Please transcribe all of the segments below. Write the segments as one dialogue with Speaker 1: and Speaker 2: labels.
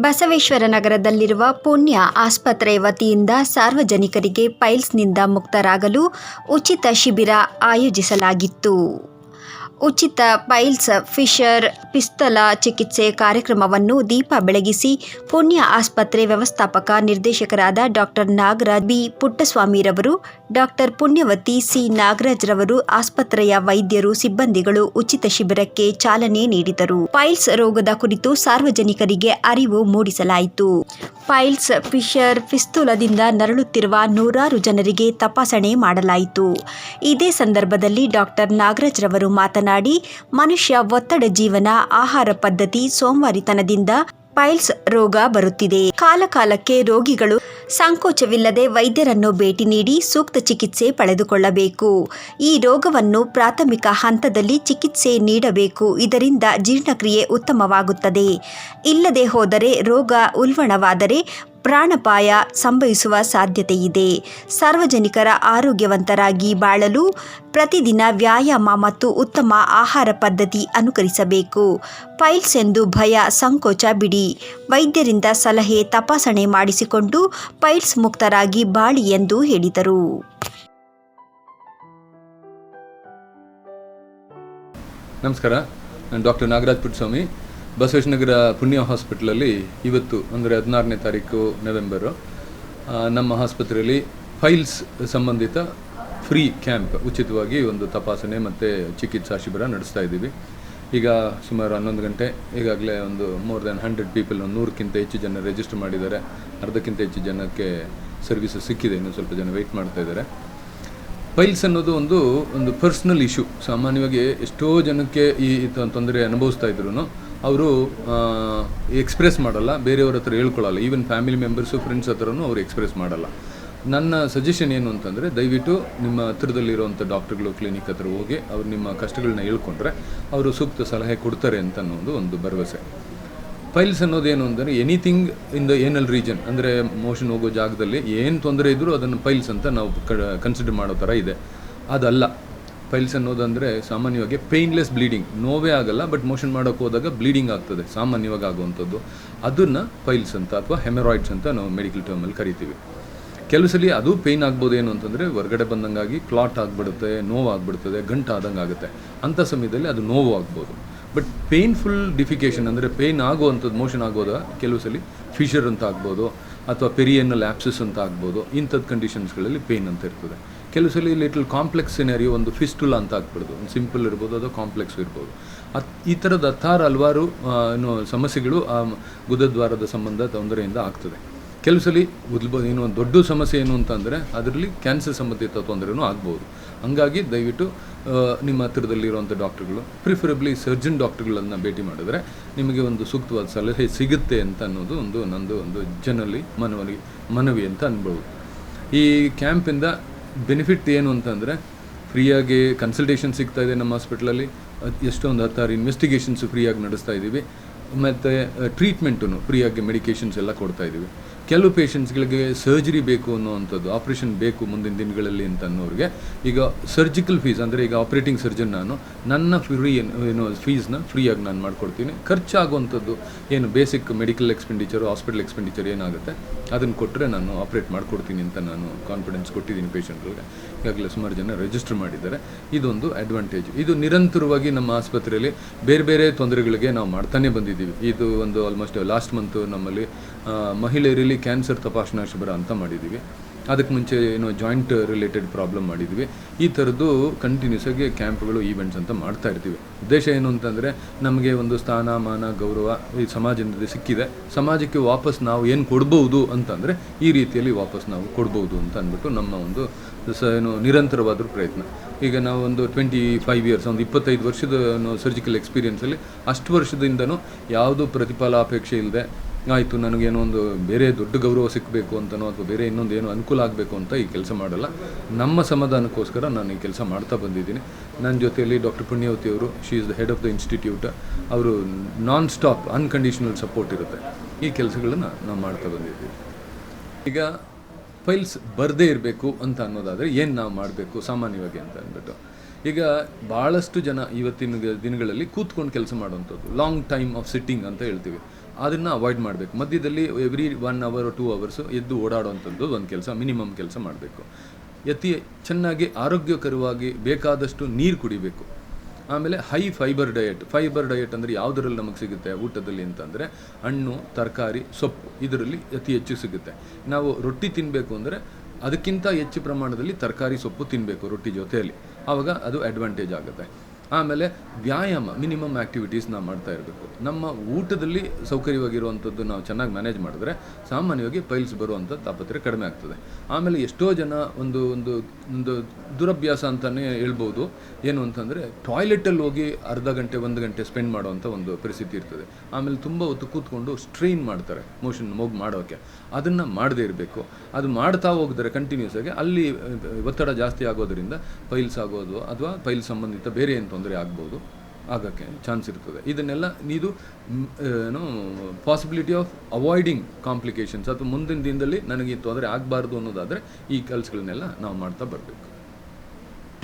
Speaker 1: ಬಸವೇಶ್ವರ ನಗರದಲ್ಲಿರುವ ಪುಣ್ಯ ಆಸ್ಪತ್ರೆ ವತಿಯಿಂದ ಸಾರ್ವಜನಿಕರಿಗೆ ಪೈಲ್ಸ್ನಿಂದ ಮುಕ್ತರಾಗಲು ಉಚಿತ ಶಿಬಿರ ಆಯೋಜಿಸಲಾಗಿತ್ತು. ಉಚಿತ ಪೈಲ್ಸ್ ಫಿಷರ್ ಪಿಸ್ತಲ ಚಿಕಿತ್ಸೆ ಕಾರ್ಯಕ್ರಮವನ್ನು ದೀಪ ಬೆಳಗಿಸಿ ಪುಣ್ಯ ಆಸ್ಪತ್ರೆ ವ್ಯವಸ್ಥಾಪಕ ನಿರ್ದೇಶಕರಾದ ಡಾಕ್ಟರ್ ನಾಗರಾಜ್ ಬಿ ಪುಟ್ಟಸ್ವಾಮಿರವರು, ಡಾಕ್ಟರ್ ಪುಣ್ಯವತಿ ಸಿ ನಾಗರಾಜ್ರವರು, ಆಸ್ಪತ್ರೆಯ ವೈದ್ಯರು, ಸಿಬ್ಬಂದಿಗಳು ಉಚಿತ ಶಿಬಿರಕ್ಕೆ ಚಾಲನೆ ನೀಡಿದರು. ಪೈಲ್ಸ್ ರೋಗದ ಕುರಿತು ಸಾರ್ವಜನಿಕರಿಗೆ ಅರಿವು ಮೂಡಿಸಲಾಯಿತು. ಪೈಲ್ಸ್ ಫಿಷರ್ ಪಿಸ್ತೂಲದಿಂದ ನರಳುತ್ತಿರುವ ನೂರಾರು ಜನರಿಗೆ ತಪಾಸಣೆ ಮಾಡಲಾಯಿತು. ಇದೇ ಸಂದರ್ಭದಲ್ಲಿ ಡಾಕ್ಟರ್ ನಾಗರಾಜ್ರವರು ಮಾತನಾಡಿ, ಮನುಷ್ಯ ಒತ್ತಡ ಜೀವನ, ಆಹಾರ ಪದ್ಧತಿ, ಸೋಂವಾರಿತನದಿಂದ ಪೈಲ್ಸ್ ರೋಗ ಬರುತ್ತಿದೆ. ಕಾಲಕಾಲಕ್ಕೆ ರೋಗಿಗಳು ಸಂಕೋಚವಿಲ್ಲದೆ ವೈದ್ಯರನ್ನು ಭೇಟಿ ನೀಡಿ ಸೂಕ್ತ ಚಿಕಿತ್ಸೆ ಪಡೆದುಕೊಳ್ಳಬೇಕು. ಈ ರೋಗವನ್ನು ಪ್ರಾಥಮಿಕ ಹಂತದಲ್ಲಿ ಚಿಕಿತ್ಸೆ ನೀಡಬೇಕು. ಇದರಿಂದ ಜೀರ್ಣಕ್ರಿಯೆ ಉತ್ತಮವಾಗುತ್ತದೆ. ಇಲ್ಲದೆ ಹೋದರೆ ರೋಗ ಉಲ್ಬಣವಾದರೆ ಪ್ರಾಣಾಪಾಯ ಸಂಭವಿಸುವ ಸಾಧ್ಯತೆಯಿದೆ. ಸಾರ್ವಜನಿಕರ ಆರೋಗ್ಯವಂತರಾಗಿ ಬಾಳಲು ಪ್ರತಿದಿನ ವ್ಯಾಯಾಮ ಮತ್ತು ಉತ್ತಮ ಆಹಾರ ಪದ್ಧತಿ ಅನುಸರಿಸಬೇಕು. ಪೈಲ್ಸ್ ಎಂದು ಭಯ, ಸಂಕೋಚ ಬಿಡಿ. ವೈದ್ಯರಿಂದ ಸಲಹೆ, ತಪಾಸಣೆ ಮಾಡಿಸಿಕೊಂಡು ಪೈಲ್ಸ್ ಮುಕ್ತರಾಗಿ ಬಾಳಿ ಎಂದು ಹೇಳಿದರು.
Speaker 2: ನಮಸ್ಕಾರ, ನಾನು ಡಾಕ್ಟರ್ ನಾಗರಾಜ್ ಪುಟ್ಟಸ್ವಾಮಿ, ಬಸವೇಶ್ವರ ಪುಣ್ಯ ಹಾಸ್ಪಿಟಲಲ್ಲಿ ಇವತ್ತು ಅಂದರೆ 16ನೇ ತಾರೀಕು ನವೆಂಬರು ನಮ್ಮ ಆಸ್ಪತ್ರೆಯಲ್ಲಿ ಪೈಲ್ಸ್ ಸಂಬಂಧಿತ ಫ್ರೀ ಕ್ಯಾಂಪ್, ಉಚಿತವಾಗಿ ಒಂದು ತಪಾಸಣೆ ಮತ್ತು ಚಿಕಿತ್ಸಾ ಶಿಬಿರ ನಡೆಸ್ತಾ ಇದ್ದೀವಿ. ಈಗ ಸುಮಾರು 11 ಗಂಟೆ, ಈಗಾಗಲೇ ಒಂದು ಮೋರ್ ದೆನ್ 100 ಪೀಪಲ್, 100ಕ್ಕಿಂತ ಹೆಚ್ಚು ಜನ ರಿಜಿಸ್ಟರ್ ಮಾಡಿದ್ದಾರೆ. ಅರ್ಧಕ್ಕಿಂತ ಹೆಚ್ಚು ಜನಕ್ಕೆ ಸರ್ವಿಸಸ್ ಸಿಕ್ಕಿದೆ, ಇನ್ನೂ ಸ್ವಲ್ಪ ಜನ ವೆಯ್ಟ್ ಮಾಡ್ತಾ ಇದ್ದಾರೆ. ಪೈಲ್ಸ್ ಅನ್ನೋದು ಒಂದು ಪರ್ಸ್ನಲ್ ಇಶ್ಯೂ. ಸಾಮಾನ್ಯವಾಗಿ ಎಷ್ಟೋ ಜನಕ್ಕೆ ಈ ತೊಂದರೆ ಅನುಭವಿಸ್ತಾ ಇದ್ರು ಅವರು ಎಕ್ಸ್ಪ್ರೆಸ್ ಮಾಡಲ್ಲ, ಬೇರೆಯವ್ರ ಹತ್ರ ಹೇಳ್ಕೊಳ್ಳಲ್ಲ. ಈವನ್ ಫ್ಯಾಮಿಲಿ ಮೆಂಬರ್ಸು, ಫ್ರೆಂಡ್ಸ್ ಹತ್ರನೂ ಅವರು ಎಕ್ಸ್ಪ್ರೆಸ್ ಮಾಡಲ್ಲ. ನನ್ನ ಸಜೆಷನ್ ಏನು ಅಂತಂದರೆ, ದಯವಿಟ್ಟು ನಿಮ್ಮ ಹತ್ರದಲ್ಲಿರುವಂಥ ಡಾಕ್ಟರ್ಗಳು, ಕ್ಲಿನಿಕ್ ಹತ್ರ ಹೋಗಿ ಅವ್ರು ನಿಮ್ಮ ಕಷ್ಟಗಳನ್ನ ಹೇಳ್ಕೊಂಡ್ರೆ ಅವರು ಸೂಕ್ತ ಸಲಹೆ ಕೊಡ್ತಾರೆ ಅಂತ ಅನ್ನೋದು ಒಂದು ಭರವಸೆ. ಪೈಲ್ಸ್ ಅನ್ನೋದೇನು ಅಂದರೆ ಎನಿಥಿಂಗ್ ಇನ್ ದ ಏನಲ್ ರೀಜನ್, ಅಂದರೆ ಮೋಷನ್ ಹೋಗೋ ಜಾಗದಲ್ಲಿ ಏನು ತೊಂದರೆ ಇದ್ದರೂ ಅದನ್ನು ಪೈಲ್ಸ್ ಅಂತ ನಾವು ಕನ್ಸಿಡರ್ ಮಾಡೋ ಥರ ಇದೆ. ಅದಲ್ಲ. ಪೈಲ್ಸ್ ಅನ್ನೋದಂದರೆ ಸಾಮಾನ್ಯವಾಗಿ ಪೇಯ್ನ್ಲೆಸ್ ಬ್ಲೀಡಿಂಗ್, ನೋವೇ ಆಗಲ್ಲ, ಬಟ್ ಮೋಷನ್ ಮಾಡೋಕ್ಕೆ ಹೋದಾಗ ಬ್ಲೀಡಿಂಗ್ ಆಗ್ತದೆ, ಸಾಮಾನ್ಯವಾಗಿ ಆಗುವಂಥದ್ದು. ಅದನ್ನು ಪೈಲ್ಸ್ ಅಂತ ಅಥವಾ ಹೆಮರಾಯ್ಡ್ಸ್ ಅಂತ ನಾವು ಮೆಡಿಕಲ್ ಟರ್ಮಲ್ಲಿ ಕರಿತೀವಿ. ಕೆಲವು ಸಲ ಅದು ಪೇಯ್ನ್ ಆಗ್ಬೋದು. ಏನು ಅಂತಂದರೆ ಹೊರಗಡೆ ಬಂದಂಗಾಗಿ ಕ್ಲಾಟ್ ಆಗಿಬಿಡುತ್ತೆ, ನೋವು ಆಗಿಬಿಡ್ತದೆ, ಗಂಟು ಆದಂಗೆ ಆಗುತ್ತೆ. ಅಂಥ ಸಮಯದಲ್ಲಿ ಅದು ನೋವು ಆಗ್ಬೋದು. ಬಟ್ ಪೇಯ್ನ್ಫುಲ್ ಡಿಫಿಕೇಷನ್ ಅಂದರೆ ಪೇಯ್ನ್ ಆಗುವಂಥದ್ದು, ಮೋಷನ್ ಆಗೋದು ಕೆಲವು ಸಲ ಫಿಷರ್ ಅಂತ ಆಗ್ಬೋದು, ಅಥವಾ ಪೆರಿಯನ್ನಲ್ ಆಪ್ಸಿಸ್ ಅಂತ ಆಗ್ಬೋದು. ಇಂಥದ್ದು ಕಂಡೀಷನ್ಸ್ಗಳಲ್ಲಿ ಪೇಯ್ನ್ ಅಂತ ಇರ್ತದೆ. ಕೆಲವು ಸಲ ಲಿಟಲ್ ಕಾಂಪ್ಲೆಕ್ಸ್ ಸಿನಾರಿಯೋ, ಒಂದು ಫಿಸ್ಟುಲಾ ಅಂತ ಆಗ್ಬಿಡ್ದು, ಒಂದು ಸಿಂಪಲ್ ಇರ್ಬೋದು, ಅದು ಕಾಂಪ್ಲೆಕ್ಸ್ ಇರ್ಬೋದು. ಈ ಥರದ ಹಲವಾರು ಸಮಸ್ಯೆಗಳು ಆ ಗುದದ್ವಾರದ ಸಂಬಂಧ ತೊಂದರೆಯಿಂದ ಆಗ್ತದೆ. ಕೆಲವು ಸಲ ಏನು ದೊಡ್ಡ ಸಮಸ್ಯೆ ಏನು ಅಂತಂದರೆ ಅದರಲ್ಲಿ ಕ್ಯಾನ್ಸರ್ ಸಂಬಂಧಿತ ತೊಂದರೆನೂ ಆಗ್ಬೋದು. ಹಂಗಾಗಿ ದಯವಿಟ್ಟು ನಿಮ್ಮ ಹತ್ತಿರದಲ್ಲಿರುವಂಥ ಡಾಕ್ಟರ್ಗಳು, ಪ್ರಿಫರಬ್ಲಿ ಸರ್ಜನ್ ಡಾಕ್ಟರ್ಗಳನ್ನು ಭೇಟಿ ಮಾಡಿದ್ರೆ ನಿಮಗೆ ಒಂದು ಸೂಕ್ತವಾದ ಸಲಹೆ ಸಿಗುತ್ತೆ ಅಂತ ಅನ್ನೋದು ನಂದು ಜನರಲ್ಲಿ ಮನವಿ ಅಂತ ಅನ್ಬೋದು. ಈ ಕ್ಯಾಂಪಿಂದ ಬೆನಿಫಿಟ್ ಏನು ಅಂತಂದರೆ, ಫ್ರೀಯಾಗಿ ಕನ್ಸಲ್ಟೇಷನ್ ಸಿಗ್ತಾಯಿದೆ ನಮ್ಮ ಹಾಸ್ಪಿಟ್ಲಲ್ಲಿ. ಎಷ್ಟೊಂದು 10 ಇನ್ವೆಸ್ಟಿಗೇಷನ್ಸು ಫ್ರೀಯಾಗಿ ನಡೆಸ್ತಾ ಇದ್ದೀವಿ. ಮತ್ತು ಟ್ರೀಟ್ಮೆಂಟು ಫ್ರೀಯಾಗಿ, ಮೆಡಿಕೇಷನ್ಸ್ ಎಲ್ಲ ಕೊಡ್ತಾಯಿದ್ದೀವಿ. ಕೆಲವು ಪೇಷಂಟ್ಸ್ಗಳಿಗೆ ಸರ್ಜರಿ ಬೇಕು ಅನ್ನೋವಂಥದ್ದು, ಆಪ್ರೇಷನ್ ಬೇಕು ಮುಂದಿನ ದಿನಗಳಲ್ಲಿ ಅಂತ ಅನ್ನೋರಿಗೆ ಈಗ ಸರ್ಜಿಕಲ್ ಫೀಸ್, ಅಂದರೆ ಈಗ ಆಪ್ರೇಟಿಂಗ್ ಸರ್ಜನ್ ನಾನು, ನನ್ನ ಫೀಸ್ನ ಫ್ರೀಯಾಗಿ ನಾನು ಮಾಡಿಕೊಡ್ತೀನಿ. ಖರ್ಚಾಗುವಂಥದ್ದು ಏನು basic medical expenditure, hospital expenditure ಏನಾಗುತ್ತೆ ಅದನ್ನು ಕೊಟ್ಟರೆ ನಾನು ಆಪ್ರೇಟ್ ಮಾಡಿಕೊಡ್ತೀನಿ ಅಂತ ನಾನು ಕಾನ್ಫಿಡೆನ್ಸ್ ಕೊಟ್ಟಿದ್ದೀನಿ ಪೇಷಂಟ್ಗಳಿಗೆ. ಈಗಾಗಲೇ ಸುಮಾರು ಜನ ರಿಜಿಸ್ಟರ್ ಮಾಡಿದ್ದಾರೆ. ಇದೊಂದು ಅಡ್ವಾಂಟೇಜ್. ಇದು ನಿರಂತರವಾಗಿ ನಮ್ಮ ಆಸ್ಪತ್ರೆಯಲ್ಲಿ ಬೇರೆ ಬೇರೆ ತೊಂದರೆಗಳಿಗೆ ನಾವು ಮಾಡ್ತಾನೆ ಬಂದಿದ್ದೀವಿ. ಇದು ಒಂದು ಆಲ್ಮೋಸ್ಟ್ ಲಾಸ್ಟ್ ಮಂತು ನಮ್ಮಲ್ಲಿ ಮಹಿಳೆಯರಲ್ಲಿ ಕ್ಯಾನ್ಸರ್ ತಪಾಸಣಾ ಶಿಬಿರ ಅಂತ ಮಾಡಿದ್ದೀವಿ. ಅದಕ್ಕೆ ಮುಂಚೆ ಜಾಯಿಂಟ್ ರಿಲೇಟೆಡ್ ಪ್ರಾಬ್ಲಮ್ ಮಾಡಿದ್ವಿ. ಈ ಥರದ್ದು ಕಂಟಿನ್ಯೂಸ್ ಆಗಿ ಕ್ಯಾಂಪ್ಗಳು, ಈವೆಂಟ್ಸ್ ಅಂತ ಮಾಡ್ತಾ ಇರ್ತೀವಿ. ಉದ್ದೇಶ ಏನು ಅಂತಂದರೆ, ನಮಗೆ ಒಂದು ಸ್ಥಾನ, ಮಾನ, ಗೌರವ ಈ ಸಮಾಜದಿಂದ ಸಿಕ್ಕಿದೆ. ಸಮಾಜಕ್ಕೆ ವಾಪಸ್ ನಾವು ಏನು ಕೊಡ್ಬೋದು ಅಂತಂದರೆ ಈ ರೀತಿಯಲ್ಲಿ ವಾಪಸ್ ನಾವು ಕೊಡ್ಬೋದು ಅಂತ ಅಂದ್ಬಿಟ್ಟು ನಮ್ಮ ಒಂದು ನಿರಂತರವಾದ ಪ್ರಯತ್ನ. ಈಗ ನಾವು ಒಂದು 25 ಇಯರ್ಸ್, ಒಂದು 25 ವರ್ಷದ ಸರ್ಜಿಕಲ್ ಎಕ್ಸ್ಪೀರಿಯೆನ್ಸಲ್ಲಿ ಅಷ್ಟು ವರ್ಷದಿಂದನೂ ಯಾವುದೂ ಪ್ರತಿಫಲಾಪೇಕ್ಷೆ ಇಲ್ಲದೆ, ಆಯಿತು ನನಗೇನೋ ಒಂದು ಬೇರೆ ದೊಡ್ಡ ಗೌರವ ಸಿಕ್ಕಬೇಕು ಅಂತನೋ ಅಥವಾ ಬೇರೆ ಇನ್ನೊಂದು ಏನೋ ಅನುಕೂಲ ಆಗಬೇಕು ಅಂತ ಈ ಕೆಲಸ ಮಾಡಲ್ಲ. ನಮ್ಮ ಸಮಾಧಾನಕ್ಕೋಸ್ಕರ ನಾನು ಈ ಕೆಲಸ ಮಾಡ್ತಾ ಬಂದಿದ್ದೀನಿ. ನನ್ನ ಜೊತೆಯಲ್ಲಿ ಡಾಕ್ಟರ್ ಪುಣ್ಯವತಿ ಅವರು, she is the head of the institute. ಅವರು ನಾನ್ ಸ್ಟಾಪ್ ಅನ್ಕಂಡೀಷನಲ್ ಸಪೋರ್ಟ್ ಇರುತ್ತೆ. ಈ ಕೆಲಸಗಳನ್ನು ನಾವು ಮಾಡ್ತಾ ಬಂದಿದ್ದೀವಿ. ಈಗ ಫೈಲ್ಸ್ ಬರದೇ ಇರಬೇಕು ಅಂತ ಅನ್ನೋದಾದರೆ ಏನು ನಾವು ಮಾಡಬೇಕು ಸಾಮಾನ್ಯವಾಗಿ ಅಂತ ಅಂದ್ಬಿಟ್ಟು, ಈಗ ಭಾಳಷ್ಟು ಜನ ಇವತ್ತಿನ ದಿನಗಳಲ್ಲಿ ಕೂತ್ಕೊಂಡು ಕೆಲಸ ಮಾಡುವಂಥದ್ದು, ಲಾಂಗ್ ಟೈಮ್ ಆಫ್ ಸಿಟ್ಟಿಂಗ್ ಅಂತ ಹೇಳ್ತೀವಿ. ಅದನ್ನು ಅವಾಯ್ಡ್ ಮಾಡಬೇಕು. ಮಧ್ಯದಲ್ಲಿ ಎವ್ರಿ 1 hour 2 hours ಎದ್ದು ಓಡಾಡುವಂಥದ್ದು ಒಂದು ಕೆಲಸ, ಮಿನಿಮಮ್ ಕೆಲಸ ಮಾಡಬೇಕು. ಚೆನ್ನಾಗಿ ಆರೋಗ್ಯಕರವಾಗಿ ಬೇಕಾದಷ್ಟು ನೀರು ಕುಡಿಬೇಕು. ಆಮೇಲೆ ಹೈ ಫೈಬರ್ ಡಯಟ್ ಅಂದರೆ ಯಾವುದರಲ್ಲಿ ನಮಗೆ ಸಿಗುತ್ತೆ ಊಟದಲ್ಲಿ ಅಂತಂದರೆ ಹಣ್ಣು, ತರಕಾರಿ, ಸೊಪ್ಪು, ಇದರಲ್ಲಿ ಅತಿ ಹೆಚ್ಚು ಸಿಗುತ್ತೆ. ನಾವು ರೊಟ್ಟಿ ತಿನ್ನಬೇಕು ಅಂದರೆ ಅದಕ್ಕಿಂತ ಹೆಚ್ಚು ಪ್ರಮಾಣದಲ್ಲಿ ತರಕಾರಿ, ಸೊಪ್ಪು ತಿನ್ನಬೇಕು ರೊಟ್ಟಿ ಜೊತೆಯಲ್ಲಿ, ಆವಾಗ ಅದು ಅಡ್ವಾಂಟೇಜ್ ಆಗುತ್ತೆ. ಆಮೇಲೆ ವ್ಯಾಯಾಮ, ಮಿನಿಮಮ್ ಆ್ಯಕ್ಟಿವಿಟೀಸ್ ನಾವು ಮಾಡ್ತಾ ಇರಬೇಕು. ನಮ್ಮ ಊಟದಲ್ಲಿ ಸೌಕರ್ಯವಾಗಿರುವಂಥದ್ದು ನಾವು ಚೆನ್ನಾಗಿ ಮ್ಯಾನೇಜ್ ಮಾಡಿದ್ರೆ ಸಾಮಾನ್ಯವಾಗಿ ಪೈಲ್ಸ್ ಬರುವಂಥ ತಾಪತ್ರೆ ಕಡಿಮೆ ಆಗ್ತದೆ. ಆಮೇಲೆ ಎಷ್ಟೋ ಜನ ಒಂದು ದುರಭ್ಯಾಸ ಅಂತಲೇ ಹೇಳ್ಬೋದು, ಏನು ಅಂತಂದರೆ ಟಾಯ್ಲೆಟಲ್ಲಿ ಹೋಗಿ ಅರ್ಧ ಗಂಟೆ 1 ಗಂಟೆ ಸ್ಪೆಂಡ್ ಮಾಡುವಂಥ ಒಂದು ಪರಿಸ್ಥಿತಿ ಇರ್ತದೆ. ಆಮೇಲೆ ತುಂಬ ಹೊತ್ತು ಕೂತ್ಕೊಂಡು ಸ್ಟ್ರೈನ್ ಮಾಡ್ತಾರೆ ಮೋಷನ್ ಮಾಡೋಕ್ಕೆ. ಅದನ್ನು ಮಾಡದೇ ಇರಬೇಕು. ಅದು ಮಾಡ್ತಾ ಹೋಗಿದ್ರೆ ಕಂಟಿನ್ಯೂಸ್ ಆಗಿ ಅಲ್ಲಿ ಒತ್ತಡ ಜಾಸ್ತಿ ಆಗೋದರಿಂದ ಪೈಲ್ಸ್ ಆಗೋದು ಅಥವಾ ಪೈಲ್ಸ್ ಸಂಬಂಧಿತ ಬೇರೆ ಏನು ತೊಂದರೆ ಆಗ್ಬೋದು, ಆಗೋಕ್ಕೆ ಚಾನ್ಸ್ ಇರ್ತದೆ. ಇದನ್ನೆಲ್ಲ ಇದು ಪಾಸಿಬಿಲಿಟಿ ಆಫ್ ಅವಾಯ್ಡಿಂಗ್ ಕಾಂಪ್ಲಿಕೇಶನ್ಸ್, ಅಥವಾ ಮುಂದಿನ ದಿನದಲ್ಲಿ ನನಗೆ ತೊಂದರೆ ಆಗಬಾರ್ದು ಅನ್ನೋದಾದರೆ ಈ ಕೆಲಸಗಳನ್ನೆಲ್ಲ ನಾವು ಮಾಡ್ತಾ ಬರಬೇಕು.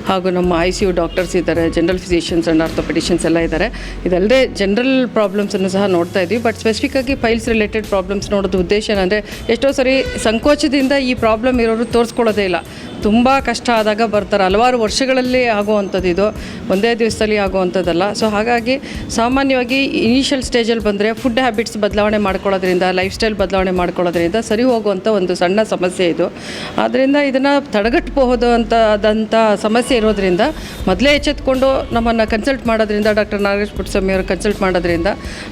Speaker 3: ಹಾಗೂ ನಮ್ಮ ICU ಡಾಕ್ಟರ್ಸ್ ಇದ್ದಾರೆ, ಜನರಲ್ ಫಿಸಿಷಿಯನ್ಸ್ ಆ್ಯಂಡ್ ಆರ್ಥೋಪೆಡಿಷಿಯನ್ಸ್ ಎಲ್ಲ ಇದ್ದಾರೆ. ಇದಲ್ಲದೆ ಜನರಲ್ ಪ್ರಾಬ್ಲಮ್ಸನ್ನು ಸಹ ನೋಡ್ತಾ ಇದ್ವಿ. ಬಟ್ ಸ್ಪೆಸಿಫಿಕ್ಕಾಗಿ ಪೈಲ್ಸ್ ರಿಲೇಟೆಡ್ ಪ್ರಾಬ್ಲಮ್ಸ್ ನೋಡೋದು ಉದ್ದೇಶ ಏನಂದರೆ, ಎಷ್ಟೋ ಸರಿ ಸಂಕೋಚದಿಂದ ಈ ಪ್ರಾಬ್ಲಮ್ ಇರೋರು ತೋರಿಸ್ಕೊಳ್ಳೋದೇ ಇಲ್ಲ. ತುಂಬ ಕಷ್ಟ ಆದಾಗ ಬರ್ತಾರೆ. ಹಲವಾರು ವರ್ಷಗಳಲ್ಲಿ ಆಗುವಂಥದ್ದು, ಇದು ಒಂದೇ ದಿವಸದಲ್ಲಿ ಆಗುವಂಥದ್ದಲ್ಲ. ಸೊ ಹಾಗಾಗಿ ಸಾಮಾನ್ಯವಾಗಿ ಇನಿಷಿಯಲ್ ಸ್ಟೇಜಲ್ಲಿ ಬಂದರೆ ಫುಡ್ ಹ್ಯಾಬಿಟ್ಸ್ ಬದಲಾವಣೆ ಮಾಡ್ಕೊಳ್ಳೋದ್ರಿಂದ, ಲೈಫ್ ಸ್ಟೈಲ್ ಬದಲಾವಣೆ ಮಾಡ್ಕೊಳ್ಳೋದ್ರಿಂದ ಸರಿ ಹೋಗುವಂಥ ಒಂದು ಸಣ್ಣ ಸಮಸ್ಯೆ ಇದು. ಆದ್ದರಿಂದ ಇದನ್ನು ತಡೆಗಟ್ಟಬಹುದು ಆದಂಥ ಸಮಸ್ಯೆ ಇರೋದ್ರಿಂದ ಮೊದಲೇ ಎಚ್ಚೆತ್ಕೊಂಡು ನಮ್ಮನ್ನು ಕನ್ಸಲ್ಟ್ ಮಾಡೋದ್ರಿಂದ, ಡಾಕ್ಟರ್ ನಾಗರಾಜ್ ಪುಟ್ಟಸ್ವಾಮಿ ಅವರು ಕನ್ಸಲ್ಟ್ ಮಾಡೋದ್ರಿಂದ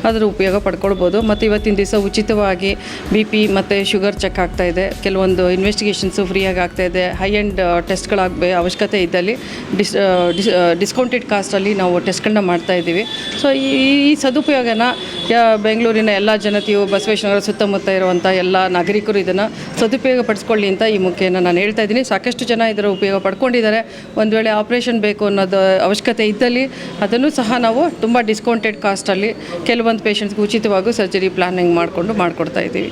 Speaker 3: ಅದರ ಉಪಯೋಗ ಪಡ್ಕೊಳ್ಬೋದು. ಮತ್ತು ಇವತ್ತಿನ ದಿವಸ ಉಚಿತವಾಗಿ BP ಮತ್ತು ಶುಗರ್ ಚೆಕ್ ಆಗ್ತಾಯಿದೆ. ಕೆಲವೊಂದು ಇನ್ವೆಸ್ಟಿಗೇಷನ್ಸು ಫ್ರೀಯಾಗಿ ಆಗ್ತಾಯಿದೆ. ಹೈ ಎಂಡ್ ಟೆಸ್ಟ್ಗಳಾಗಬೇಕು, ಅವಶ್ಯಕತೆ ಇದ್ದಲ್ಲಿ ಡಿಸ್ಕೌಂಟೆಡ್ ಕಾಸ್ಟಲ್ಲಿ ನಾವು ಟೆಸ್ಟ್ಗಳನ್ನ ಮಾಡ್ತಾಯಿದ್ದೀವಿ. ಸೊ ಈ ಸದುಪಯೋಗನ ಬೆಂಗಳೂರಿನ ಎಲ್ಲ ಜನತೆಯು, ಬಸವೇಶ್ವರ ಸುತ್ತಮುತ್ತ ಇರುವಂಥ ಎಲ್ಲ ನಾಗರಿಕರು ಇದನ್ನು ಸದುಪಯೋಗ ಪಡಿಸ್ಕೊಳ್ಳಿ ಅಂತ ಈ ಮುಖೇನ ನಾನು ಹೇಳ್ತಾ ಇದ್ದೀನಿ. ಸಾಕಷ್ಟು ಜನ ಇದರ ಉಪಯೋಗ ಪಡ್ಕೊಂಡಿದ್ದಾರೆ. ಒಂದು ವೇಳೆ ಆಪ್ರೇಷನ್ ಬೇಕು ಅನ್ನೋದು ಅವಶ್ಯಕತೆ ಇದ್ದಲ್ಲಿ ಅದನ್ನು ಸಹ ನಾವು ತುಂಬ ಡಿಸ್ಕೌಂಟೆಡ್ ಕಾಸ್ಟಲ್ಲಿ ಕೆಲವೊಂದು ಪೇಷಂಟ್ಸ್ಗೆ ಉಚಿತವಾಗೂ ಸರ್ಜರಿ ಪ್ಲಾನಿಂಗ್ ಮಾಡಿಕೊಡ್ತಾ ಇದ್ದೀವಿ.